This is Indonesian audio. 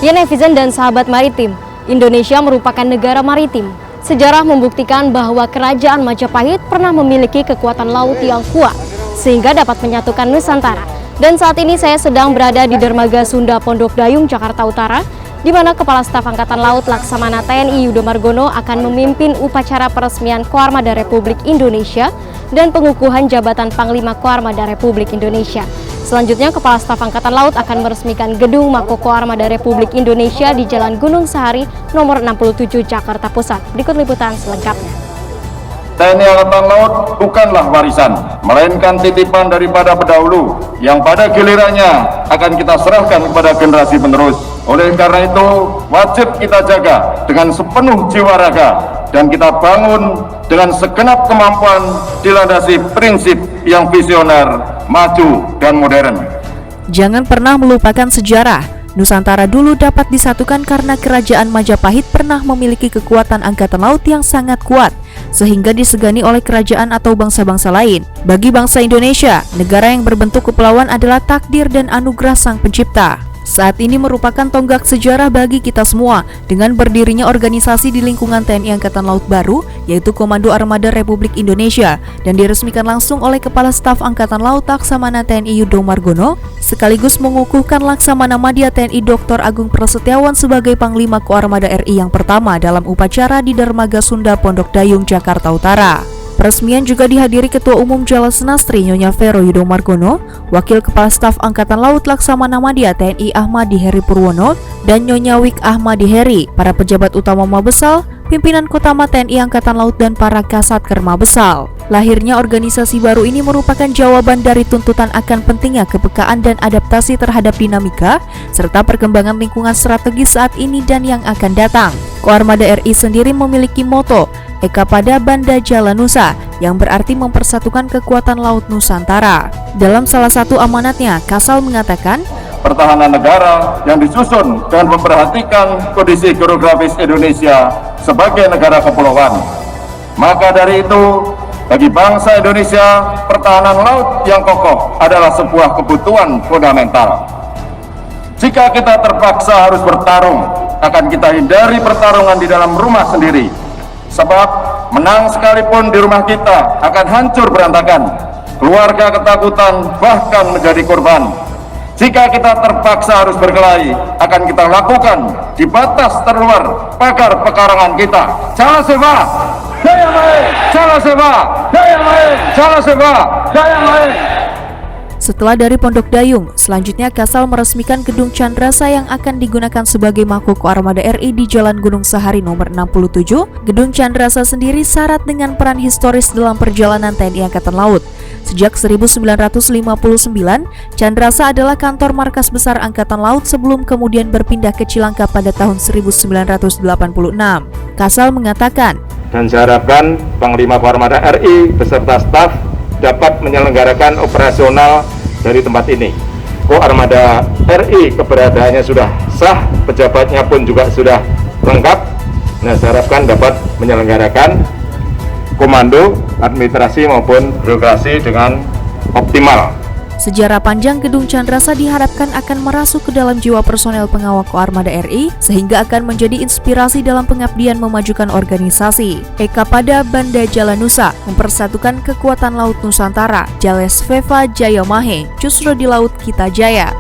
Ya netizen dan sahabat maritim, Indonesia merupakan negara maritim. Sejarah membuktikan bahwa Kerajaan Majapahit pernah memiliki kekuatan laut yang kuat, sehingga dapat menyatukan Nusantara. Dan saat ini saya sedang berada di Dermaga Sunda Pondok Dayung, Jakarta Utara, di mana Kepala Staf Angkatan Laut Laksamana TNI Yudo Margono akan memimpin upacara peresmian Koarmada Republik Indonesia dan pengukuhan jabatan Panglima Koarmada Republik Indonesia. Selanjutnya, Kepala Staf Angkatan Laut akan meresmikan Gedung Mako Koarmada Republik Indonesia di Jalan Gunung Sahari, nomor 67, Jakarta Pusat. Berikut liputan selengkapnya. TNI Angkatan Laut bukanlah warisan, melainkan titipan daripada pendahulu yang pada gilirannya akan kita serahkan kepada generasi penerus. Oleh karena itu, wajib kita jaga dengan sepenuh jiwa raga dan kita bangun dengan segenap kemampuan dilandasi prinsip yang visioner, maju, dan modern. Jangan pernah melupakan sejarah. Nusantara dulu dapat disatukan karena Kerajaan Majapahit pernah memiliki kekuatan angkatan laut yang sangat kuat, sehingga disegani oleh kerajaan atau bangsa-bangsa lain. Bagi bangsa Indonesia, negara yang berbentuk kepulauan adalah takdir dan anugerah Sang Pencipta. Saat ini merupakan tonggak sejarah bagi kita semua dengan berdirinya organisasi di lingkungan TNI Angkatan Laut baru, yaitu Komando Armada Republik Indonesia, dan diresmikan langsung oleh Kepala Staf Angkatan Laut Laksamana TNI Yudo Margono, sekaligus mengukuhkan Laksamana Madya TNI Dr. Agung Prasetyawan sebagai Panglima Koarmada RI yang pertama dalam upacara di Dermaga Sunda Pondok Dayung, Jakarta Utara. Peresmian juga dihadiri Ketua Umum Jalasenastri Nyonya Vero Yudo Margono, Wakil Kepala Staf Angkatan Laut Laksamana Madya TNI Ahmadi Heri Purwono, dan Nyonya Wik Ahmadi Heri, para pejabat utama Mabesal, pimpinan Kotama TNI Angkatan Laut, dan para Kasat Kermabesal. Lahirnya organisasi baru ini merupakan jawaban dari tuntutan akan pentingnya kepekaan dan adaptasi terhadap dinamika, serta perkembangan lingkungan strategis saat ini dan yang akan datang. Koarmada RI sendiri memiliki moto, Eka pada Banda Jala Nusa, yang berarti mempersatukan kekuatan laut Nusantara. Dalam salah satu amanatnya, Kasal mengatakan, pertahanan negara yang disusun dengan memperhatikan kondisi geografis Indonesia sebagai negara kepulauan. Maka dari itu, bagi bangsa Indonesia, pertahanan laut yang kokoh adalah sebuah kebutuhan fundamental. Jika kita terpaksa harus bertarung, akan kita hindari pertarungan di dalam rumah sendiri. Sebab menang sekalipun di rumah kita akan hancur berantakan, keluarga ketakutan, bahkan menjadi korban. Jika kita terpaksa harus berkelahi, akan kita lakukan di batas terluar pagar pekarangan kita. Jala Seva, Jaya Mae! Jala Seva, Jaya Mae! Jala Seva, Jaya Mae! Setelah dari Pondok Dayung, selanjutnya Kasal meresmikan Gedung Candrasa yang akan digunakan sebagai Mako Koarmada RI di Jalan Gunung Sahari nomor 67. Gedung Candrasa sendiri syarat dengan peran historis dalam perjalanan TNI Angkatan Laut. Sejak 1959, Candrasa adalah kantor markas besar Angkatan Laut sebelum kemudian berpindah ke Cilangkap pada tahun 1986. Kasal mengatakan, dan saya harapkan Panglima Koarmada RI beserta staf dapat menyelenggarakan operasional dari tempat ini. Koarmada RI keberadaannya sudah sah, pejabatnya pun juga sudah lengkap. Nah, saya harapkan dapat menyelenggarakan komando, administrasi maupun birokrasi dengan optimal. Sejarah panjang Gedung Candrasa diharapkan akan merasuk ke dalam jiwa personel pengawal Koarmada RI, sehingga akan menjadi inspirasi dalam pengabdian memajukan organisasi. Eka pada Banda Jala Nusa, mempersatukan kekuatan laut Nusantara. Jales Veva Jaya Mahe, justru di laut kita jaya.